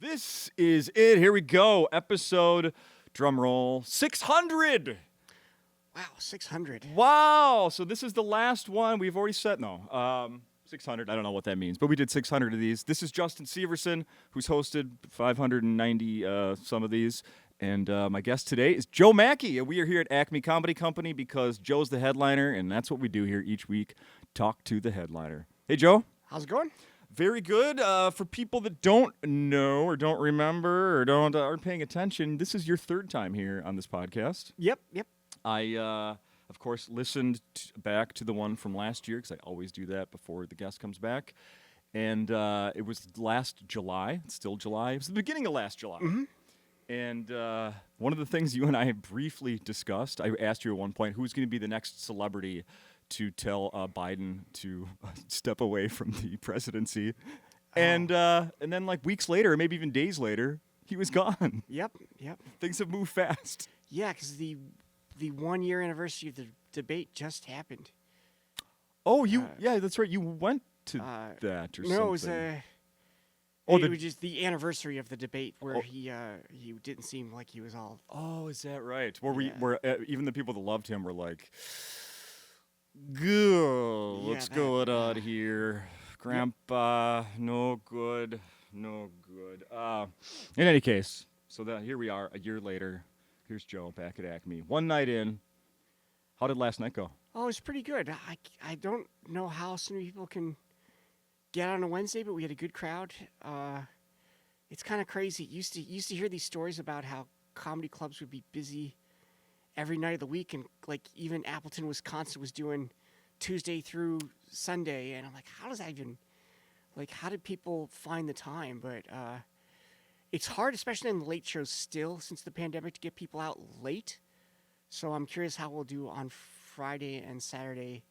This is it. Here we go. Episode, drum roll, 600. Wow, 600. Wow. So this is the last one. We've already set, 600. I don't know what that means, but we did 600 of these. This is Justin Severson, who's hosted 590 some of these. And my guest today is Joe Machi. We are here at Acme Comedy Company because Joe's the headliner, and that's what we do here each week, talk to the headliner. Hey, Joe. How's it going? Very good. For people that don't know or don't remember or aren't paying attention, this is your third time here on this podcast. Yep. I, of course, listened back to the one from last year because I always do that before the guest comes back. And it was last July. It's still July. It was the beginning of last July. Mm-hmm. And one of the things you and I briefly discussed, I asked you at one point, who's going to be the next celebrity to tell Biden to step away from the presidency. And then like weeks later, or maybe even days later, he was gone. Yep. Things have moved fast. Yeah, because the 1 year anniversary of the debate just happened. Oh, yeah, that's right. You went to that or something. No, it was it was just the anniversary of the debate where he didn't seem like he was all. Oh, is that right? Where Yeah. where even the people that loved him were like, go, Yeah, let's go out of here. Grandpa, no good. In any case, so here we are a year later. Here's Joe back at Acme. One night in. How did last night go? Oh, it was pretty good. I don't know how so many people can get on a Wednesday, but we had a good crowd. It's kind of crazy. Used to hear these stories about how comedy clubs would be busy every night of the week, and like even Appleton, Wisconsin was doing Tuesday through Sunday, and I'm like, how does that even, like, how did people find the time? But it's hard, especially in the late shows still, since the pandemic, to get people out late. So I'm curious how we'll do on Friday and Saturday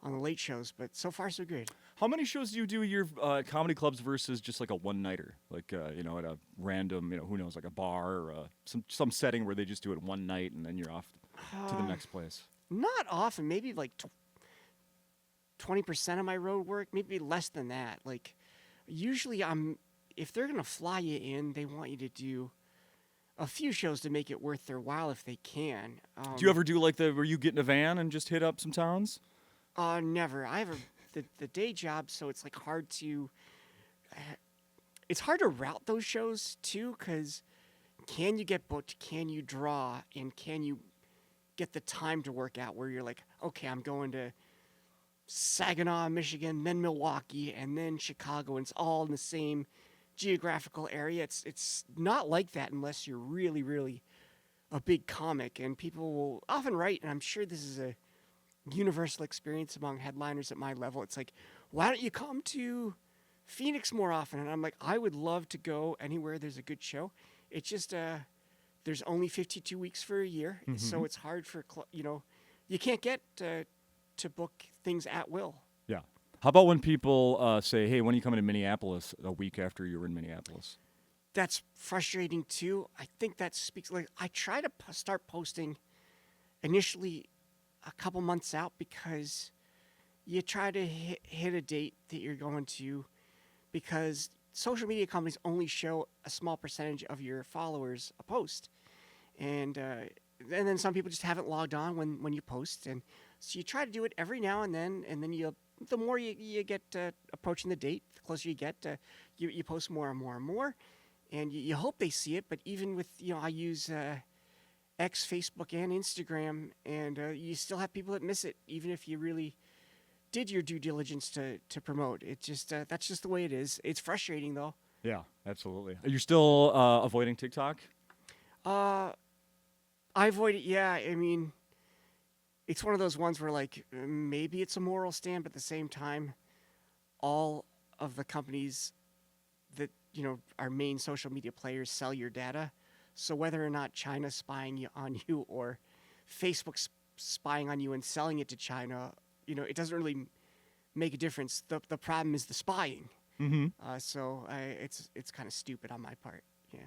on the late shows, but so far so good. How many shows do you do at your comedy clubs versus just like a one-nighter? Like, at a random, who knows, like a bar or some setting where they just do it one night and then you're off to the next place? Not often, maybe like 20% of my road work, maybe less than that. Like, usually if they're going to fly you in, they want you to do a few shows to make it worth their while if they can. Do you ever do like where you get in a van and just hit up some towns? Never. I have the day job, so it's like hard to. It's hard to route those shows too, because can you get booked? Can you draw? And can you get the time to work out where you're like, okay, I'm going to Saginaw, Michigan, then Milwaukee, and then Chicago, and it's all in the same geographical area. It's not like that unless you're really, really a big comic, and people will often write, and I'm sure this is a universal experience among headliners at my level. It's like, why don't you come to Phoenix more often? And I'm like, I would love to go anywhere there's a good show. It's just there's only 52 weeks for a year, so it's hard for you can't get to book things at will. Yeah. How about when people say, hey, when are you coming to Minneapolis a week after you were in Minneapolis? That's frustrating too. I think that speaks, like, I try to start posting initially a couple months out, because you try to hit a date that you're going to, because social media companies only show a small percentage of your followers a post, and then some people just haven't logged on when you post, and so you try to do it every now and then the more you get approaching the date, the closer you get, you post more and more and more, and you hope they see it. But even with I use X, Facebook, and Instagram, and you still have people that miss it, even if you really did your due diligence to promote. It just that's just the way it is. It's frustrating though. Yeah, absolutely. Are you still avoiding TikTok? I avoid it. Yeah, I mean, it's one of those ones where like maybe it's a moral stand, but at the same time, all of the companies that are main social media players sell your data. So whether or not China's spying on you or Facebook's spying on you and selling it to China, it doesn't really make a difference. The problem is the spying. Mm-hmm. So it's kind of stupid on my part. Yeah.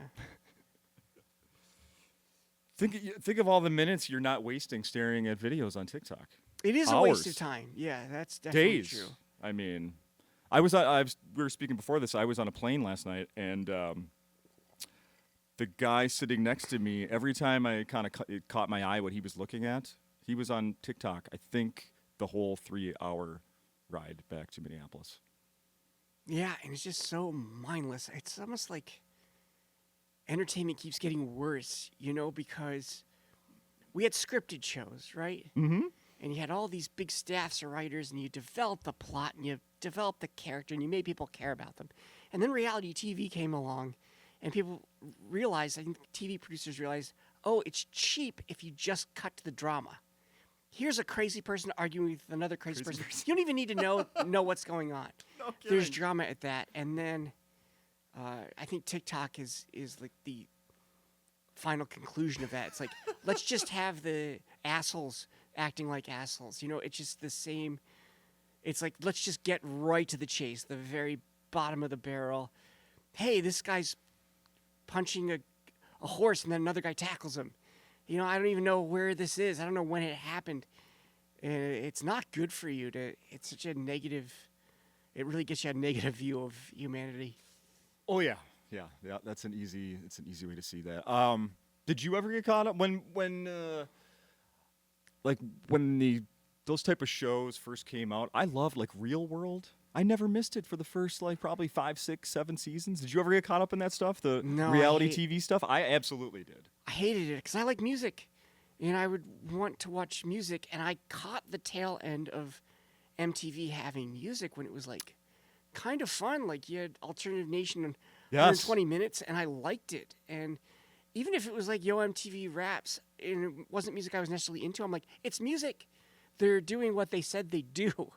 Think of all the minutes you're not wasting staring at videos on TikTok. It is Hours. a waste of time. Yeah, that's definitely Days. true. I mean, we were speaking before this. I was on a plane last night, and the guy sitting next to me, every time I kind of it caught my eye what he was looking at, he was on TikTok. I think the whole 3 hour ride back to Minneapolis. Yeah, and it's just so mindless. It's almost like entertainment keeps getting worse, because we had scripted shows, right? Mm-hmm. And you had all these big staffs of writers, and you developed the plot, and you developed the character, and you made people care about them. And then reality TV came along, and people realized, I think TV producers realized, oh, it's cheap if you just cut to the drama. Here's a crazy person arguing with another crazy person. You don't even need to know what's going on. No There's drama at that, and then I think TikTok is like the final conclusion of that. It's like, let's just have the assholes acting like assholes. It's just the same. It's like, let's just get right to the chase, the very bottom of the barrel. Hey, this guy's punching a horse, and then another guy tackles him. I don't even know where this is. I don't know when it happened. It's not good for you it's such a negative, it really gets you a negative view of humanity. Oh yeah. It's an easy way to see that. Did you ever get caught up when those type of shows first came out? I loved like Real World. I never missed it for the first probably 5, 6, 7 seasons. Did you ever get caught up in that stuff? The No, reality TV stuff? I absolutely did. I hated it because I like music, and I would want to watch music, and I caught the tail end of MTV having music when it was like kind of fun. Like you had Alternative Nation in 120 minutes, and I liked it. And even if it was like Yo MTV Raps and it wasn't music I was necessarily into, I'm like, it's music. They're doing what they said they do.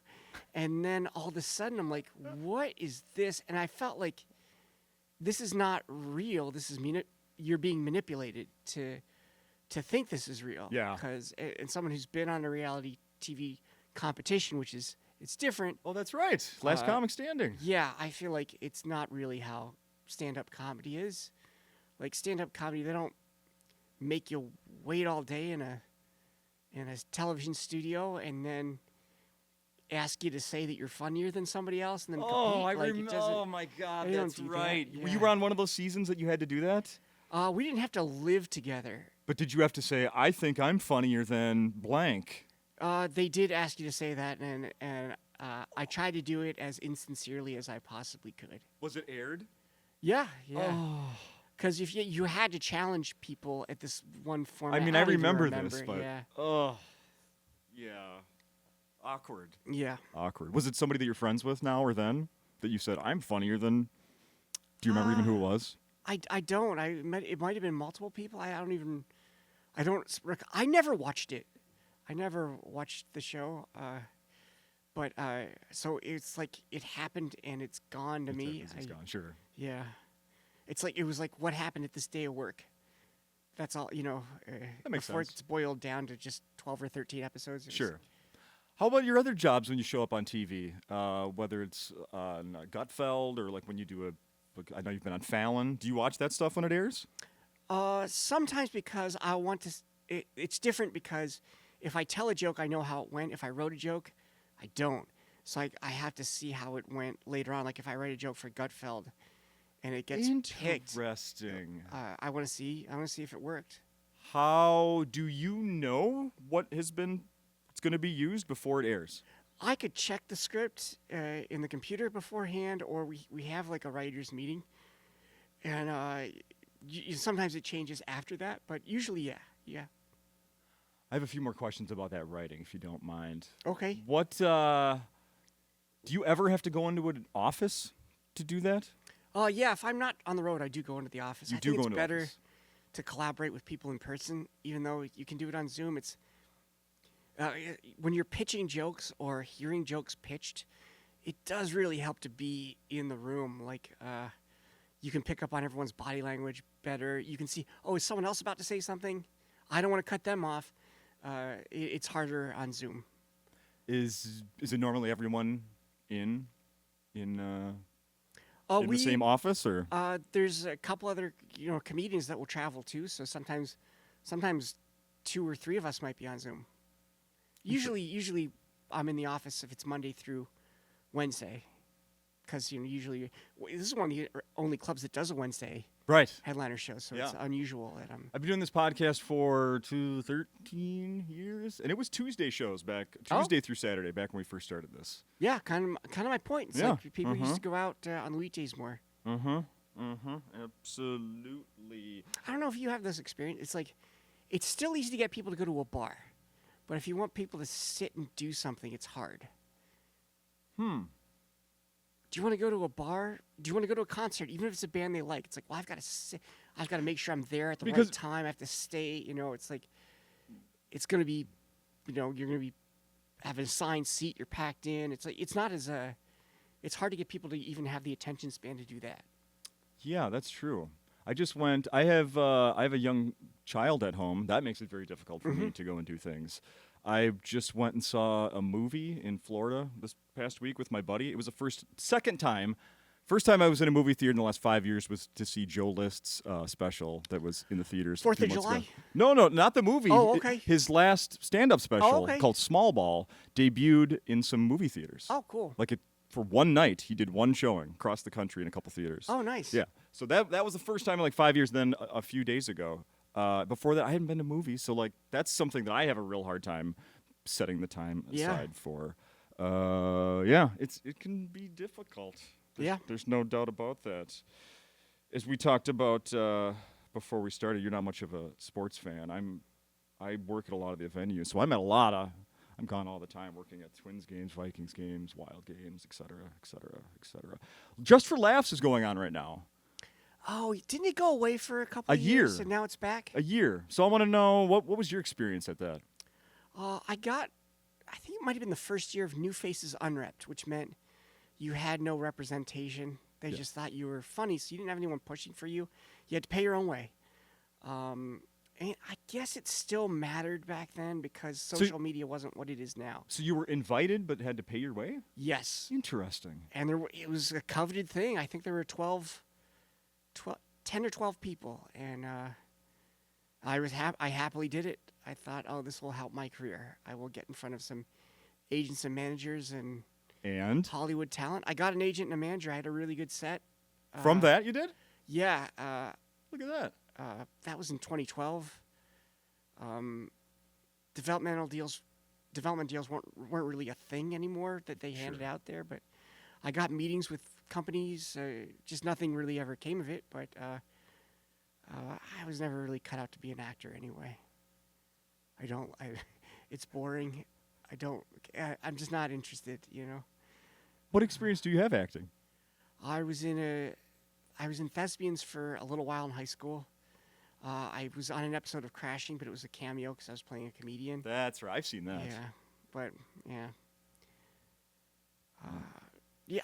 And then all of a sudden, I'm like, what is this? And I felt like this is not real. This is you're being manipulated to think this is real. Yeah. Because and someone who's been on a reality TV competition, which is it's different. Oh, that's right. Last comic standing. Yeah, I feel like it's not really how stand-up comedy is. Like stand-up comedy, they don't make you wait all day in a television studio and then ask you to say that you're funnier than somebody else and then compete. Oh my God, they don't that's do that. right. Yeah. You were on one of those seasons that you had to do that? We didn't have to live together. But did you have to say, I think I'm funnier than blank? They did ask you to say that, and I tried to do it as insincerely as I possibly could. Was it aired? Yeah. Oh. Because if you had to challenge people at this one format. I mean, I remember this, but yeah. Yeah. Awkward. Yeah. Awkward. Was it somebody that you're friends with now or then that you said, I'm funnier than... Do you remember even who it was? I don't. It might have been multiple people. I never watched it. I never watched the show. But so it's like it happened and it's gone to me. It's gone, sure. Yeah. It's like it was like what happened at this day of work. That's all, That makes before sense. it gets boiled down to just 12 or 13 episodes. Sure. How about your other jobs when you show up on TV? Whether it's on Gutfeld or like when you do I know you've been on Fallon. Do you watch that stuff when it airs? Sometimes because I want to. It's different because if I tell a joke, I know how it went. If I wrote a joke, I don't. So I have to see how it went later on. Like if I write a joke for Gutfeld, and it gets picked. Interesting. I want to see. I want to see if it worked. How do you know it's going to be used before it airs? I could check the script in the computer beforehand, or we have like a writers' meeting, and sometimes it changes after that. But usually, yeah. I have a few more questions about that writing, if you don't mind. Okay. What do you ever have to go into an office to do that? Yeah. If I'm not on the road, I do go into the office. You I do think go it's into better office. to collaborate with people in person, even though you can do it on Zoom. It's when you're pitching jokes or hearing jokes pitched, it does really help to be in the room. Like you can pick up on everyone's body language better. You can see, is someone else about to say something? I don't want to cut them off. It's harder on Zoom. Is it normally everyone in the We same office or? There's a couple other comedians that will travel too. So sometimes 2 or 3 of us might be on Zoom. Usually I'm in the office if it's Monday through Wednesday, because usually this is one of the only clubs that does a Wednesday Right. headliner shows, so it's Yeah. unusual that I'm. I've been doing this podcast for 13 years, and it was Tuesday shows Tuesday through Saturday, back when we first started this. Yeah, kind of my point. It's Yeah. like people used to go out on the weekdays more. Absolutely. I don't know if you have this experience. It's like, it's still easy to get people to go to a bar, but if you want people to sit and do something, it's hard. Do you want to go to a bar? Do you want to go to a concert, even if it's a band they like? It's like, well, I've got to sit. I've got to make sure I'm there at the right time. I have to stay. It's like, it's going to be, you're going to be have an assigned seat. You're packed in. It's like, it's not as it's hard to get people to even have the attention span to do that. Yeah, that's true. I just went. I have a young child at home. That makes it very difficult for me to go and do things. I just went and saw a movie in Florida this past week with my buddy. It was the second time I was in a movie theater in the last 5 years was to see Joe List's special that was in the theaters. 4th 2 of months July? ago. No, not the movie. Oh, okay. His last stand-up special called Small Ball debuted in some movie theaters. Oh, cool. For one night, he did one showing across the country in a couple theaters. Oh, nice. Yeah. So that was the first time in like 5 years. Then a few days ago, before that, I hadn't been to movies. So like that's something that I have a real hard time setting the time aside for. It can be difficult. There's no doubt about that. As we talked about before we started, you're not much of a sports fan. I work at a lot of the venues, so I'm gone all the time working at Twins games, Vikings games, Wild games, et cetera, et cetera, et cetera. Just for Laughs is going on right now. Oh, didn't it go away for a couple of years and now it's back? A year. So I want to know, what was your experience at that? I think it might have been the first year of New Faces Unrepped, which meant you had no representation. They just thought you were funny, so you didn't have anyone pushing for you. You had to pay your own way. And I guess it still mattered back then because social media wasn't what it is now. So you were invited but had to pay your way? Yes. Interesting. And it was a coveted thing. I think there were 10 or 12 people, and I happily did it. I thought, oh, this will help my career. I will get in front of some agents and managers and Hollywood talent. I got an agent and a manager. I had a really good set. From that you did? Yeah. Look at that. That was in 2012. Development deals weren't really a thing anymore that they handed out there, but I got meetings with companies. Just nothing really ever came of it, but I was never really cut out to be an actor anyway. It's boring. I'm just not interested, What experience do you have acting? I was in Thespians for a little while in high school. I was on an episode of Crashing, but it was a cameo because I was playing a comedian. That's right. I've seen that. Yeah, but yeah.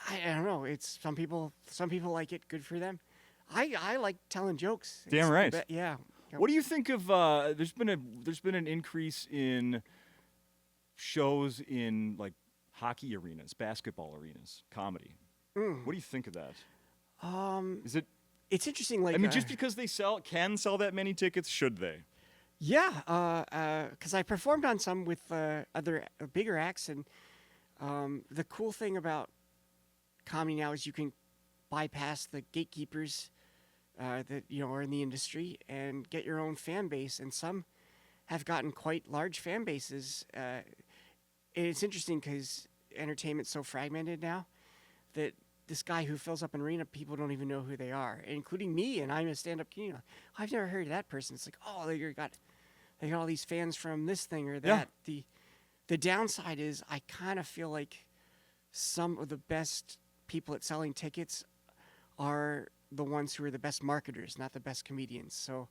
I don't know. It's some people like it. Good for them. I like telling jokes. Damn right. Yeah. What do you think of? There's been an increase in shows in like hockey arenas, basketball arenas, comedy. What do you think of that? Is it? It's interesting. Like, just because they can sell that many tickets, should they? Yeah. Because I performed on some with other bigger acts, and the cool thing about comedy now is you can bypass the gatekeepers that are in the industry and get your own fan base, and some have gotten quite large fan bases. And it's interesting because entertainment's so fragmented now that this guy who fills up an arena, people don't even know who they are, including me, and I'm a stand-up comedian. I've never heard of that person. It's like, oh, they got all these fans from this thing or that. Yeah. The downside is I kind of feel like some of the best people at selling tickets are the ones who are the best marketers, not the best comedians. So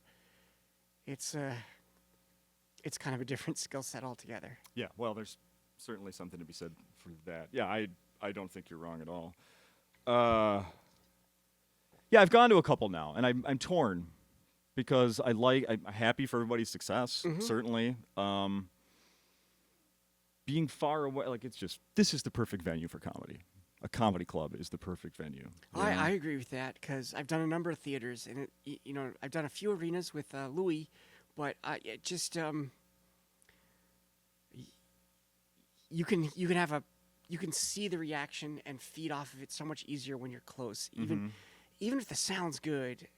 it's kind of a different skill set altogether. Yeah, well, there's certainly something to be said for that. Yeah, I don't think you're wrong at all. Yeah, I've gone to a couple now, and I'm torn because I'm happy for everybody's success, certainly. Being far away, this is the perfect venue for comedy. A comedy club is the perfect venue. I agree with that because I've done a number of theaters, and I've done a few arenas with Louis, but it just you can see the reaction and feed off of it so much easier when you're close. Even if the sound's good,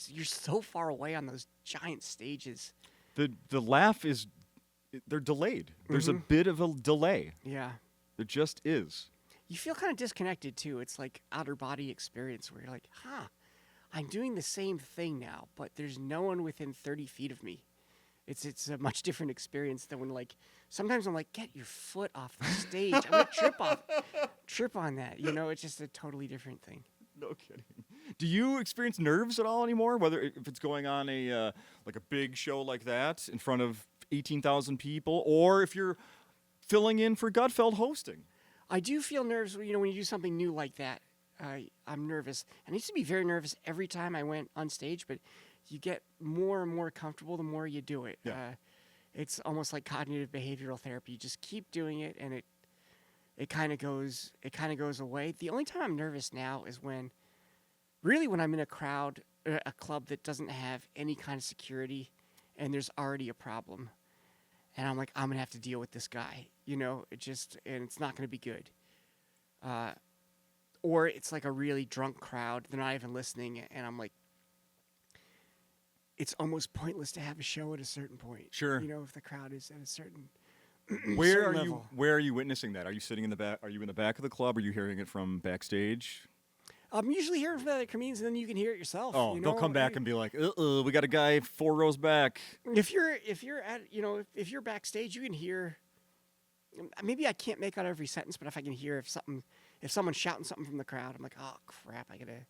you're so far away on those giant stages. The laugh is they're delayed. There's a bit of a delay. Yeah. There just is. You feel kind of disconnected too. It's like outer body experience where you're like, I'm doing the same thing now, but there's no one within 30 feet of me. It's a much different experience than when like sometimes I'm like, get your foot off the stage. I'm gonna trip on that. You know, it's just a totally different thing. No kidding. Do you experience nerves at all anymore? Whether if it's going on a like a big show like that in front of 18,000 people, or if you're filling in for Gutfeld hosting? I do feel nerves, you know, when you do something new like that. I'm nervous. I used to be very nervous every time I went on stage, but you get more and more comfortable the more you do it. Yeah. It's almost like cognitive behavioral therapy. You just keep doing it, and it kind of goes away. The only time I'm nervous now is when I'm in a crowd, a club that doesn't have any kind of security, and there's already a problem, and I'm like, I'm gonna have to deal with this guy, you know. And it's not gonna be good. Or it's like a really drunk crowd, they're not even listening, and I'm like, it's almost pointless to have a show at a certain point. Sure. You know, if the crowd is at a certain Where certain are level. Where are you witnessing that? Are you sitting in the back? Are you in the back of the club? Are you hearing it from backstage? I'm usually hearing from the other comedians, and then you can hear it yourself. Oh, you they'll know? come back and be like, we got a guy 4 rows back. If you're at, you know, if you're backstage, you can hear. Maybe I can't make out every sentence, but if I can hear if someone's shouting something from the crowd, I'm like, oh crap, I gotta.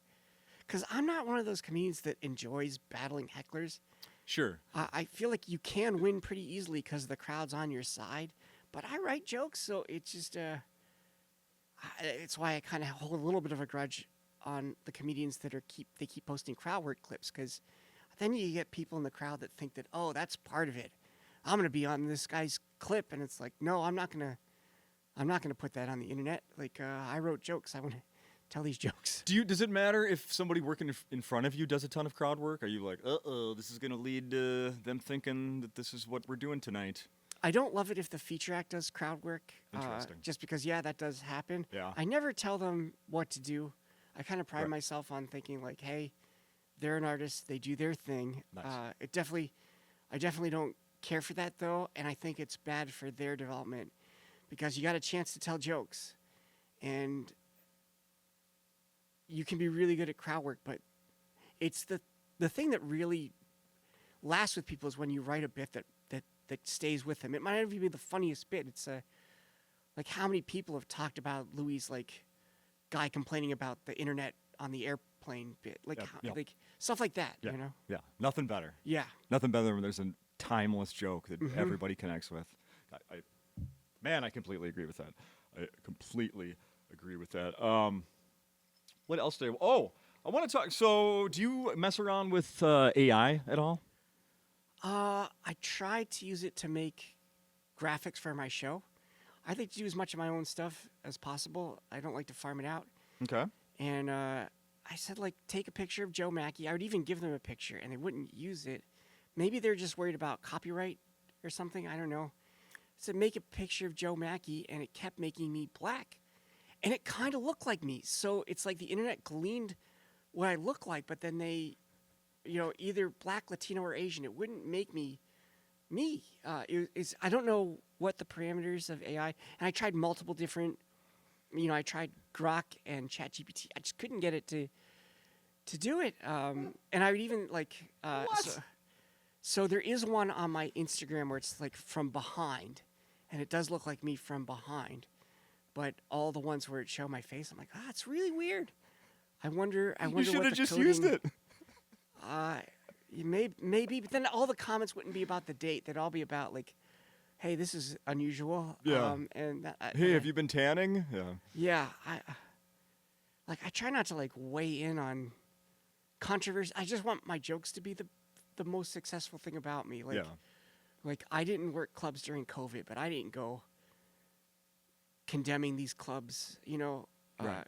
Because I'm not one of those comedians that enjoys battling hecklers. Sure. I feel like you can win pretty easily because the crowd's on your side. But I write jokes, so it's just it's why I kind of hold a little bit of a grudge on the comedians that keep posting crowd work clips, because then you get people in the crowd that think that, oh, that's part of it. I'm gonna be on this guy's clip, and it's like, no, I'm not gonna put that on the internet. Like I wrote jokes. I want to tell these jokes. Does it matter if somebody working in front of you does a ton of crowd work? Are you like, this is gonna lead to them thinking that this is what we're doing tonight? I don't love it if the feature act does crowd work. Interesting. Just because, yeah, that does happen. Yeah. I never tell them what to do. I kind of pride Right. myself on thinking like, hey, they're an artist. They do their thing. Nice. I definitely don't care for that though, and I think it's bad for their development because you got a chance to tell jokes, and you can be really good at crowd work, but it's the thing that really lasts with people is when you write a bit that stays with them. It might not even be the funniest bit. It's like how many people have talked about Louis' like guy complaining about the internet on the airplane bit, like like stuff like that. Yeah. You know? Yeah. Nothing better. Yeah. Nothing better when there's a timeless joke that everybody connects with. I completely agree with that. I completely agree with that. What else did I want to talk. So, do you mess around with AI at all? I try to use it to make graphics for my show. I like to do as much of my own stuff as possible. I don't like to farm it out. Okay. And I said, like, take a picture of Joe Machi. I would even give them a picture, and they wouldn't use it. Maybe they're just worried about copyright or something. I don't know. I said, make a picture of Joe Machi, and it kept making me black. And it kind of looked like me. So it's like the internet gleaned what I look like, but then they, you know, either black, Latino, or Asian. It wouldn't make me. I don't know what the parameters of AI, and I tried multiple different, I tried Grok and ChatGPT. I just couldn't get it to do it. And I would even like, so there is one on my Instagram where it's like from behind, and it does look like me from behind, but all the ones where it show my face, I'm like, it's really weird. I wonder. You should what have the just coding, used it. Maybe, but then all the comments wouldn't be about the date. They'd all be about like, hey, this is unusual. Yeah. Hey, have you been tanning? Yeah. Yeah. I try not to like weigh in on controversy. I just want my jokes to be the most successful thing about me. Like, Yeah. like I didn't work clubs during COVID, but I didn't go condemning these clubs. Right.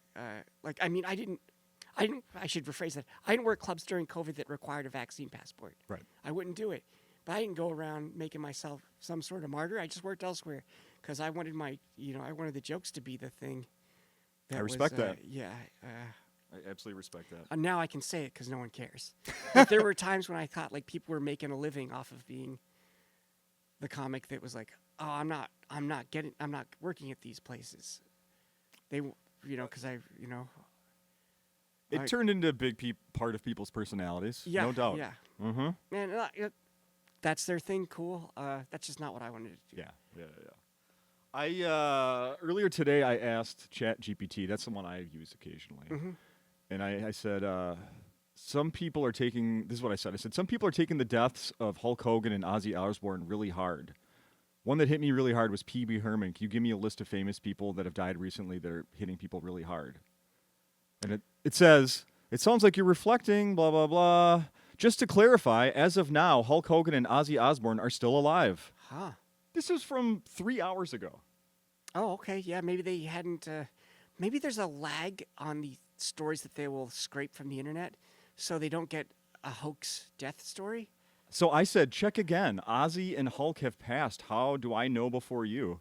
I should rephrase that. I didn't work clubs during COVID that required a vaccine passport. Right. I wouldn't do it. But I didn't go around making myself some sort of martyr. I just worked elsewhere because I wanted I wanted the jokes to be the thing. I respect that. Yeah. I absolutely respect that. Now I can say it because no one cares. But there were times when I thought like people were making a living off of being the comic that was like, oh, I'm not working at these places. They, because It turned into a big part of people's personalities, yeah, no doubt. yeah, Mm-hmm. and that's their thing. Cool. That's just not what I wanted to do. Yeah. I earlier today I asked ChatGPT. That's the one I use occasionally, Mhm. and I said some people are taking. This is what I said. I said some people are taking the deaths of Hulk Hogan and Ozzy Osbourne really hard. One that hit me really hard was Pee Wee Herman. Can you give me a list of famous people that have died recently that are hitting people really hard? And it says, it sounds like you're reflecting, blah, blah, blah. Just to clarify, as of now, Hulk Hogan and Ozzy Osbourne are still alive. Huh. This is from 3 hours ago. Oh, okay. Yeah, maybe they hadn't. Maybe there's a lag on the stories that they will scrape from the internet, so they don't get a hoax death story. So I said, check again. Ozzy and Hulk have passed. How do I know before you?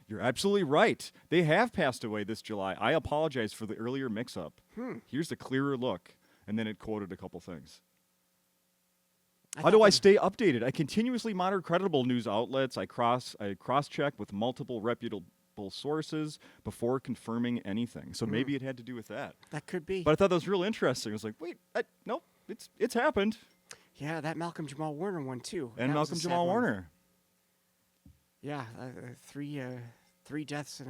You're absolutely right. They have passed away this July. I apologize for the earlier mix-up. Here's a clearer look. And then it quoted a couple things. How do I stay updated? I continuously monitor credible news outlets. I cross-check with multiple reputable sources before confirming anything. So maybe it had to do with that. That could be. But I thought that was real interesting. I was like, wait, nope, it's happened. Yeah, that Malcolm Jamal Warner one too. And That was a Malcolm sad Jamal one. Warner. Yeah, three deaths in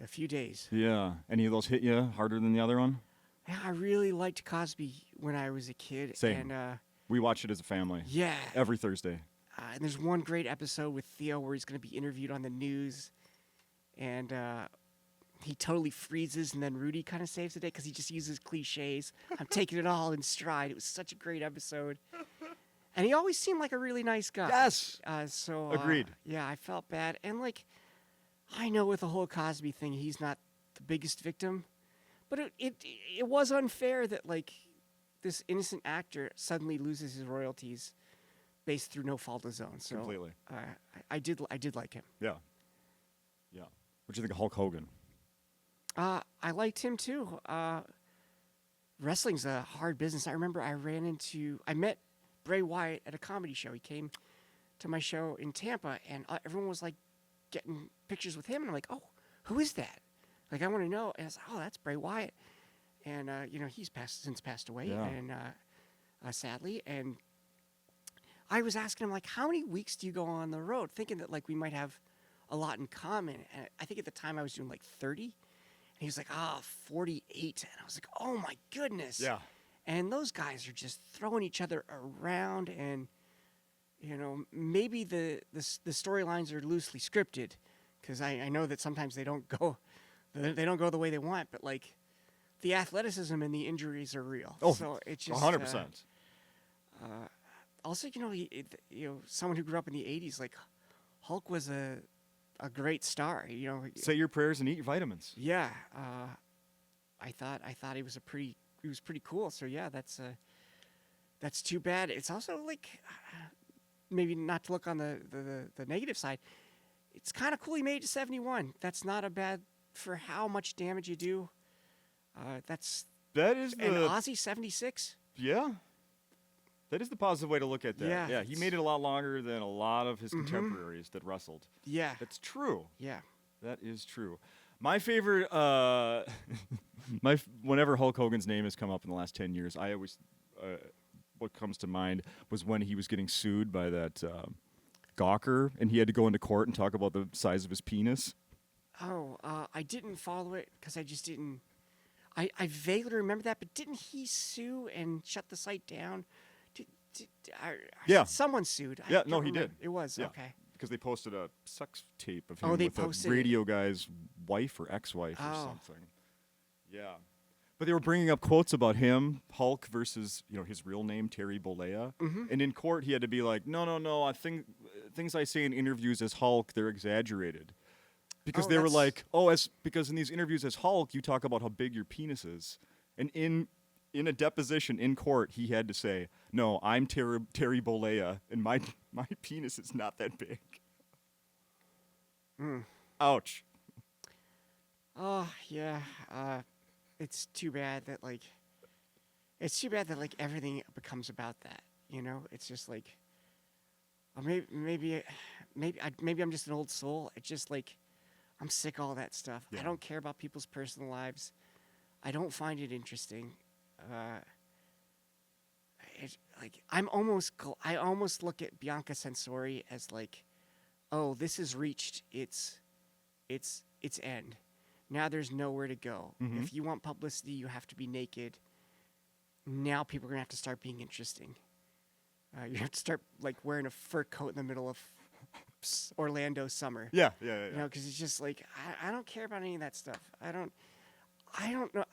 a few days. Yeah. Any of those hit you harder than the other one? Yeah, I really liked Cosby when I was a kid. Same. And We watched it as a family. yeah, Every Thursday. and there's one great episode with Theo where he's going to be interviewed on the news, and he totally freezes, and then Rudy kind of saves the day because he just uses cliches. I'm taking it all in stride. It was such a great episode. And he always seemed like a really nice guy. Yes. So Agreed. Yeah, I felt bad, and like, I know with the whole Cosby thing, he's not the biggest victim, but it was unfair that like this innocent actor suddenly loses his royalties based through no fault of his own. So Completely. I did like him. Yeah. What do you think of Hulk Hogan? I liked him too. Wrestling's a hard business. I remember I met Bray Wyatt at a comedy show. He came to my show in Tampa, and everyone was like getting pictures with him, and I'm like, oh, who is that? Like, I want to know. And I was like, oh, that's Bray Wyatt. And he's since passed away, Yeah. and sadly. And I was asking him like, how many weeks do you go on the road? Thinking that like we might have a lot in common. And I think at the time I was doing like 30. And he was like, 48. And I was like, oh my goodness. Yeah. And those guys are just throwing each other around, and maybe the storylines are loosely scripted, because I know that sometimes they don't go the way they want, but like the athleticism and the injuries are real. Oh, so it's just 100%. Also, someone who grew up in the '80s, like Hulk was a great star. Say your prayers and eat your vitamins. Yeah. I thought he was pretty cool. So yeah, that's too bad. It's also like maybe not to look on the negative side. It's kind of cool he made it to 71. That's not a bad for how much damage you do. That is and Ozzy 76. Yeah. That is the positive way to look at that. Yeah, He made it a lot longer than a lot of his contemporaries that wrestled. Yeah. That's true. Yeah. That is true. My favorite, whenever Hulk Hogan's name has come up in the last 10 years, I always, what comes to mind was when he was getting sued by that Gawker, and he had to go into court and talk about the size of his penis. Oh, I didn't follow it because I just didn't. I vaguely remember that, but didn't he sue and shut the site down? Yeah. Someone sued. I Yeah, don't no, he remember. did. It was, Yeah. okay. Because they posted a sex tape of him Oh, they with posted a it. radio guy's wife or ex-wife or Oh. something. Yeah. But they were bringing up quotes about him, Hulk versus, his real name, Terry Bollea. And in court, he had to be like, no, I think things I say in interviews as Hulk, they're exaggerated. Because Oh, they were that's- like, because in these interviews as Hulk, you talk about how big your penis is. And in a deposition in court, he had to say, no, I'm Terry Bollea, and my penis is not that big. Ouch. Oh, yeah. it's too bad that like everything becomes about that. You know, it's just like, or maybe I'm just an old soul. It's just like I'm sick of all that stuff. Yeah. I don't care about people's personal lives. I don't find it interesting. It's like I almost look at Bianca Censori as like, oh, this has reached its end. Now there's nowhere to go. Mhm. If you want publicity, you have to be naked. Now people are gonna have to start being interesting. You have to start like wearing a fur coat in the middle of Orlando summer. Yeah. You know, because it's just like I don't care about any of that stuff. I don't know.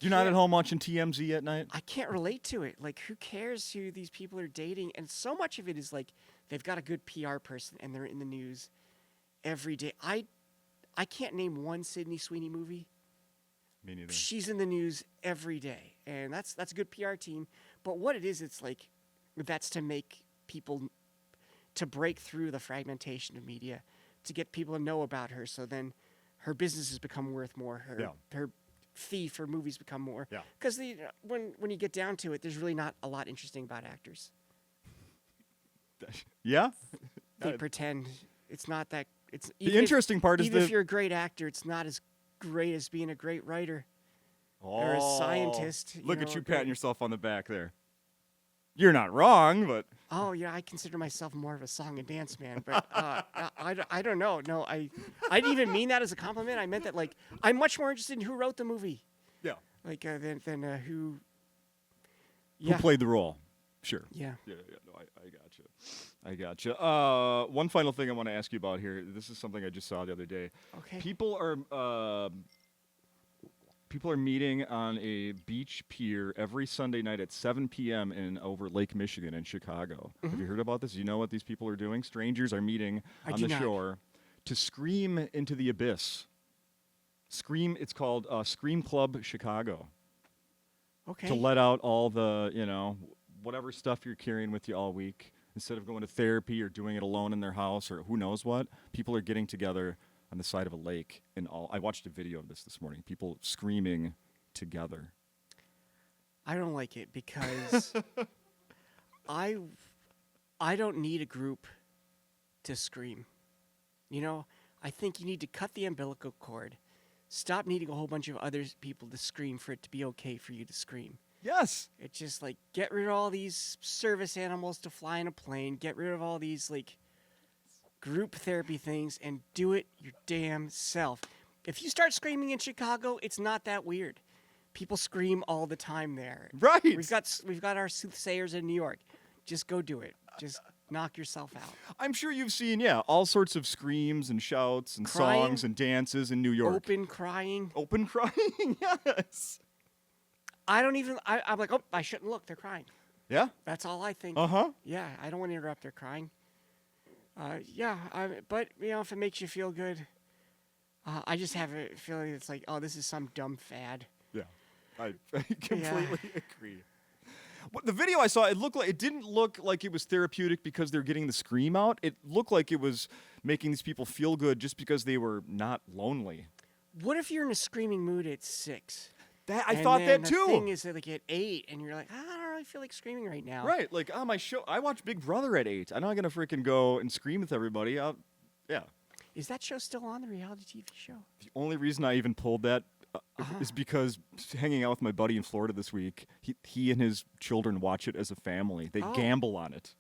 You're not at can't- home watching TMZ at night? I can't relate to it. Like, who cares who these people are dating? And so much of it is like they've got a good PR person and they're in the news every day. I can't name one Sydney Sweeney movie. Me neither. She's in the news every day, and that's a good PR team. But what it is, it's like that's to make people to break through the fragmentation of media, to get people to know about her. So then her businesses become worth more. Her fee for movies become more. Yeah. Because when you get down to it, there's really not a lot interesting about actors. Yeah? They pretend it's not that. It's The interesting part is even if you're a great actor, it's not as great as being a great writer or a scientist. Look at you patting yourself on the back there. You're not wrong, but Oh yeah, I consider myself more of a song and dance man, but I don't know. No, I didn't even mean that as a compliment. I meant that like I'm much more interested in who wrote the movie, yeah. like than who. Who played the role? Sure. Yeah. Yeah. No, I gotcha. One final thing I want to ask you about here. This is something I just saw the other day. Okay. People are meeting on a beach pier every Sunday night at 7 p.m. over Lake Michigan in Chicago. Have you heard about this? Do you know what these people are doing? Strangers are meeting I on do the not. shore to scream into the abyss. Scream. It's called Scream Club Chicago. Okay. To let out all the, whatever stuff you're carrying with you all week. Instead of going to therapy or doing it alone in their house or who knows what, people are getting together on the side of a lake. I watched a video of this morning. People screaming together. I don't like it because I don't need a group to scream. You know, I think you need to cut the umbilical cord. Stop needing a whole bunch of other people to scream for it to be okay for you to scream. Yes. It's just like get rid of all these service animals to fly in a plane. Get rid of all these like group therapy things and do it your damn self. If you start screaming in Chicago, it's not that weird. People scream all the time there. Right. We've got our soothsayers in New York. Just go do it. Just knock yourself out. I'm sure you've seen, all sorts of screams and shouts and Crying. songs and dances in New York. Open crying. Open crying, yes. I'm like, oh, I shouldn't look. They're crying. Yeah? That's all I think. Uh-huh. Yeah, I don't want to interrupt their crying. But if it makes you feel good, I just have a feeling it's like, oh, this is some dumb fad. Yeah. I completely agree. But the video I saw, it didn't look like it was therapeutic because they're getting the scream out. It looked like it was making these people feel good just because they were not lonely. What if you're in a screaming mood at 6? I thought that too. The thing is that like at 8, and you're like, I don't really feel like screaming right now. Right, like on my show, I watch Big Brother at 8. I'm not gonna freaking go and scream with everybody. Yeah. Is that show still on, the reality TV show? The only reason I even pulled that is because hanging out with my buddy in Florida this week, he and his children watch it as a family. They gamble on it.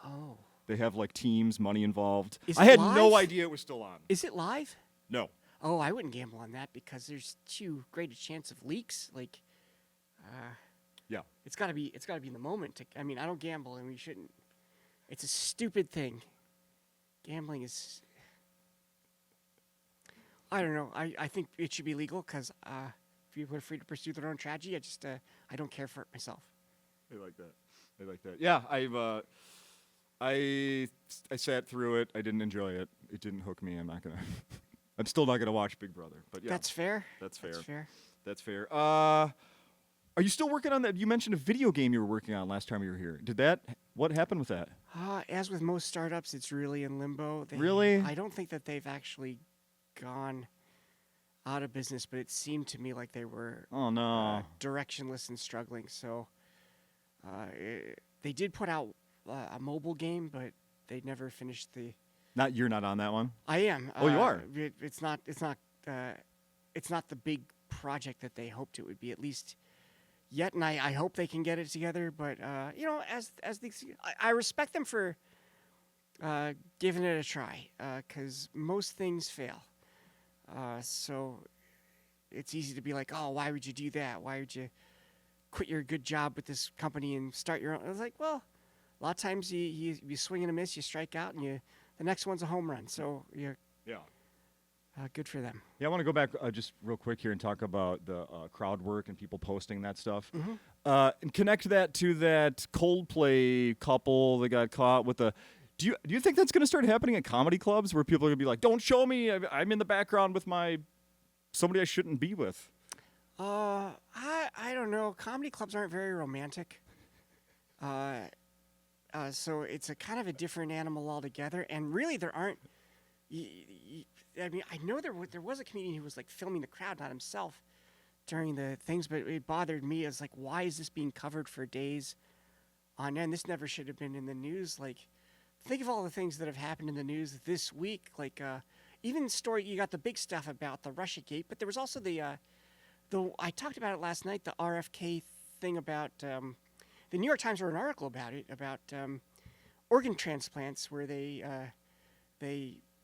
Oh. They have like teams, money involved. Is I it had live? no idea it was still on. Is it live? No. Oh, I wouldn't gamble on that because there's too great a chance of leaks. Like, Yeah. it's gotta be in the moment. I don't gamble, and we shouldn't. It's a stupid thing. Gambling is. I don't know. I think it should be legal because people are free to pursue their own tragedy. I don't care for it myself. I like that. Yeah, I sat through it. I didn't enjoy it. It didn't hook me. I'm still not gonna watch Big Brother. But yeah, That's fair. That's fair. That's fair. That's fair. Are you still working on that? You mentioned a video game you were working on last time you were here. What happened with that? As with most startups, it's really in limbo. Really? I don't think that they've actually gone. out of business, but it seemed to me like they were Oh no. directionless and struggling. So they did put out a mobile game, but they never finished the. You're not on that one. I am. Oh, you are? It's not. It's not the big project that they hoped it would be, at least yet. And I hope they can get it together. But as these, I respect them for giving it a try, because most things fail. So it's easy to be like, oh, why would you do that? Why would you quit your good job with this company and start your own? I was like, well, a lot of times you swing and a miss, you strike out, and the next one's a home run. So Yeah. good for them. Yeah, I want to go back just real quick here and talk about the crowd work and people posting that stuff. Mm-hmm. And connect that to that Coldplay couple that got caught with the. Do you think that's going to start happening at comedy clubs where people are going to be like, "Don't show me. I'm in the background with somebody I shouldn't be with." I don't know. Comedy clubs aren't very romantic. So it's a kind of a different animal altogether. And really, there aren't. I mean, I know there was a comedian who was like filming the crowd, not himself, during the things, but it bothered me as like, why is this being covered for days on end? This never should have been in the news. Like, think of all the things that have happened in the news this week. Like, even the story, you got the big stuff about the Russia Gate, but there was also the I talked about it last night, the RFK thing about, the New York Times wrote an article about it, about organ transplants, where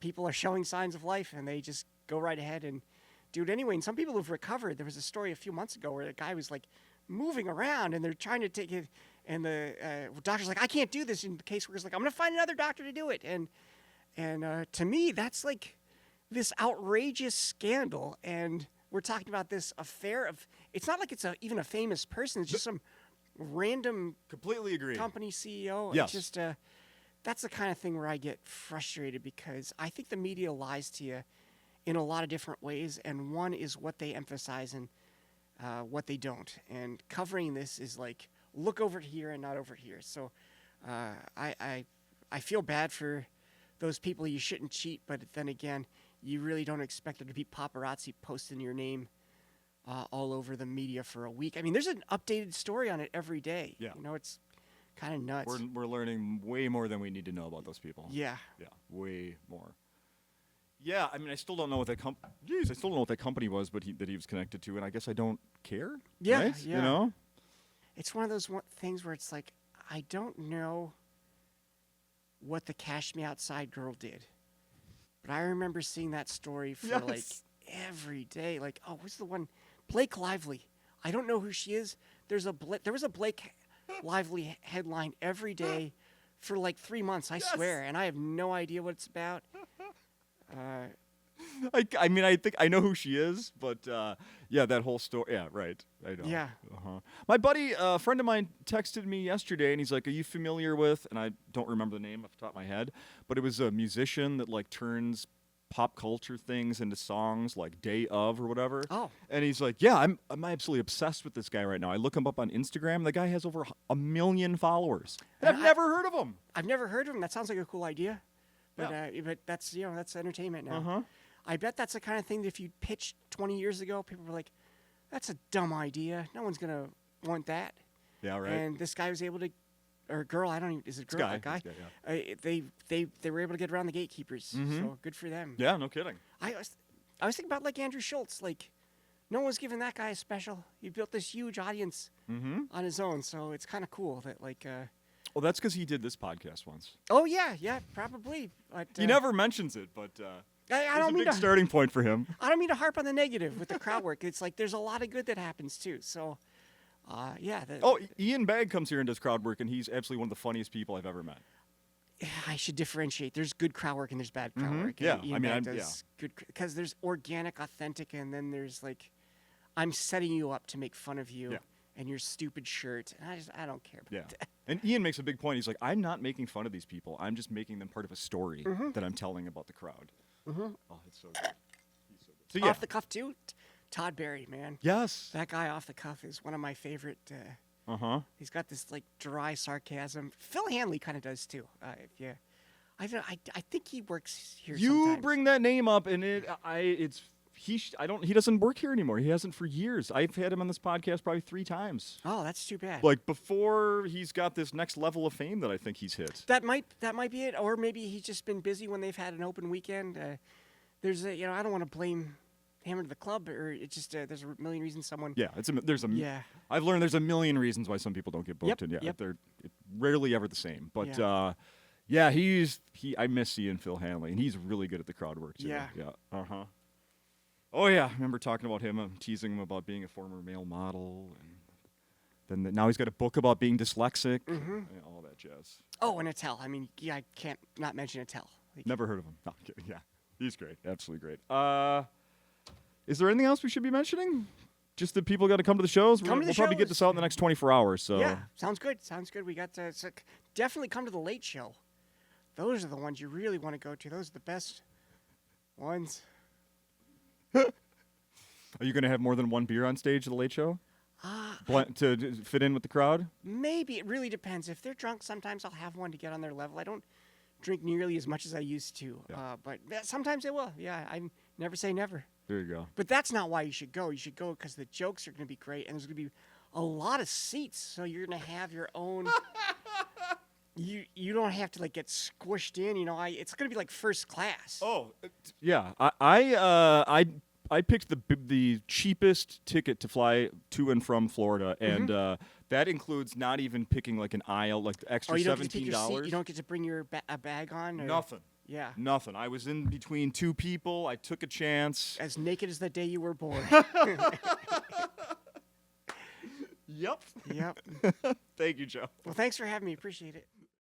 people are showing signs of life and they just go right ahead and do it anyway. And some people who've recovered. There was a story a few months ago where a guy was like moving around and they're trying to take it, and the doctor's like, I can't do this. And the caseworker's like, I'm going to find another doctor to do it. And to me, that's like this outrageous scandal. And we're talking about this affair of, it's not like it's even a famous person. It's just some random Completely agree. company CEO. Yes. It's just that's the kind of thing where I get frustrated, because I think the media lies to you in a lot of different ways, and one is what they emphasize and what they don't. And covering this is like, look over here and not over here. So I feel bad for those people. You shouldn't cheat, but then again, you really don't expect there to be paparazzi posting your name all over the media for a week. I mean, there's an updated story on it every day. Yeah. It's kind of nuts. We're learning way more than we need to know about those people. Yeah. Yeah, way more. Yeah, I mean, I still don't know what that company was, but that he was connected to, and I guess I don't care. Yeah, right? yeah. You know? It's one of those things where it's like, I don't know what the Cash Me Outside girl did, but I remember seeing that story for like every day. Like, oh, what's the one? Blake Lively. I don't know who she is. There was a Blake Lively headline every day for like 3 months, I swear, and I have no idea what it's about. I mean, I think I know who she is, but yeah, that whole story. Yeah, right. I know. Yeah. My buddy, a friend of mine, texted me yesterday, and he's like, "Are you familiar with?" And I don't remember the name off the top of my head, but it was a musician that like turns pop culture things into songs, like Day of or whatever. Oh. And he's like, "Yeah, I'm absolutely obsessed with this guy right now. I look him up on Instagram. The guy has over 1 million followers. And I've never heard of him. I've never heard of him. That sounds like a cool idea. But Yeah. but that's that's entertainment now. Uh-huh. I bet that's the kind of thing that if you pitched 20 years ago, people were like, "That's a dumb idea. No one's gonna want that." Yeah, right. And this guy was able to, or girl, I don't even. Is it girl? Guy. A guy? It's guy, They were able to get around the gatekeepers. Mhm. So good for them. Yeah, no kidding. I was thinking about like Andrew Schultz. Like, no one's giving that guy a special. He built this huge audience Mm-hmm. on his own. So it's kind of cool that like. Well, that's because he did this podcast once. Oh yeah, probably. But He never mentions it, but I it's don't a mean big to. starting point for him. I don't mean to harp on the negative with the crowd work. It's like there's a lot of good that happens too. So, yeah. Oh, Ian Bagg comes here and does crowd work, and he's absolutely one of the funniest people I've ever met. I should differentiate. There's good crowd work and there's bad crowd Mhm. work. Yeah, And Ian I mean, Bagg I'm- does good because there's organic, authentic, and then there's like, I'm setting you up to make fun of you Yeah. and your stupid shirt. And I don't care about Yeah. that. And Ian makes a big point. He's like, I'm not making fun of these people. I'm just making them part of a story that I'm telling about the crowd. Oh, it's so good. He's so good. So yeah. Off the cuff too. Todd Barry, man. Yes. That guy off the cuff is one of my favorite. Uh-huh. He's got this like dry sarcasm. Phil Hanley kind of does too. I think he works here. You sometimes. bring that name up, and it's He doesn't work here anymore. He hasn't for years. I've had him on this podcast probably 3 times. Oh, that's too bad. Like before he's got this next level of fame that I think he's hit. That might be it, or maybe he's just been busy when they've had an open weekend. There's a, I don't want to blame him or the club, or it's just there's a million reasons someone. Yeah, Yeah. I've learned there's a million reasons why some people don't get booked, Yep, and yeah, yep. they're rarely ever the same. But Yeah. I miss seeing Phil Hanley, and he's really good at the crowd work too. Yeah. Yeah. Oh yeah, I remember talking about him, teasing him about being a former male model, and then now he's got a book about being dyslexic, and all that jazz. Oh, and Attell. I mean, yeah, I can't not mention Attell. Like, Never heard of him. No, I'm kidding. Yeah, he's great, absolutely great. Is there anything else we should be mentioning? Just that people got to come to the shows. Come to the we'll probably get shows. this out in the next 24 hours. So Yeah, sounds good. Sounds good. We got to definitely come to the late show. Those are the ones you really want to go to. Those are the best ones. Are you going to have more than one beer on stage at the late show? To fit in with the crowd? Maybe. It really depends. If they're drunk, sometimes I'll have one to get on their level. I don't drink nearly as much as I used to. Yeah. But sometimes I will. Yeah, I never say never. There you go. But that's not why you should go. You should go because the jokes are going to be great, and there's going to be a lot of seats, so you're going to have your own. You don't have to like get squished in. It's going to be like first class. Oh, yeah. I picked the cheapest ticket to fly to and from Florida, and that includes not even picking like an aisle, like the extra you don't get to pick your seat? $17. You don't get to bring your a bag on? Or? Nothing. Yeah. Nothing. I was in between 2 people. I took a chance. As naked as the day you were born. Yep. Yep. Thank you, Joe. Well, thanks for having me. Appreciate it.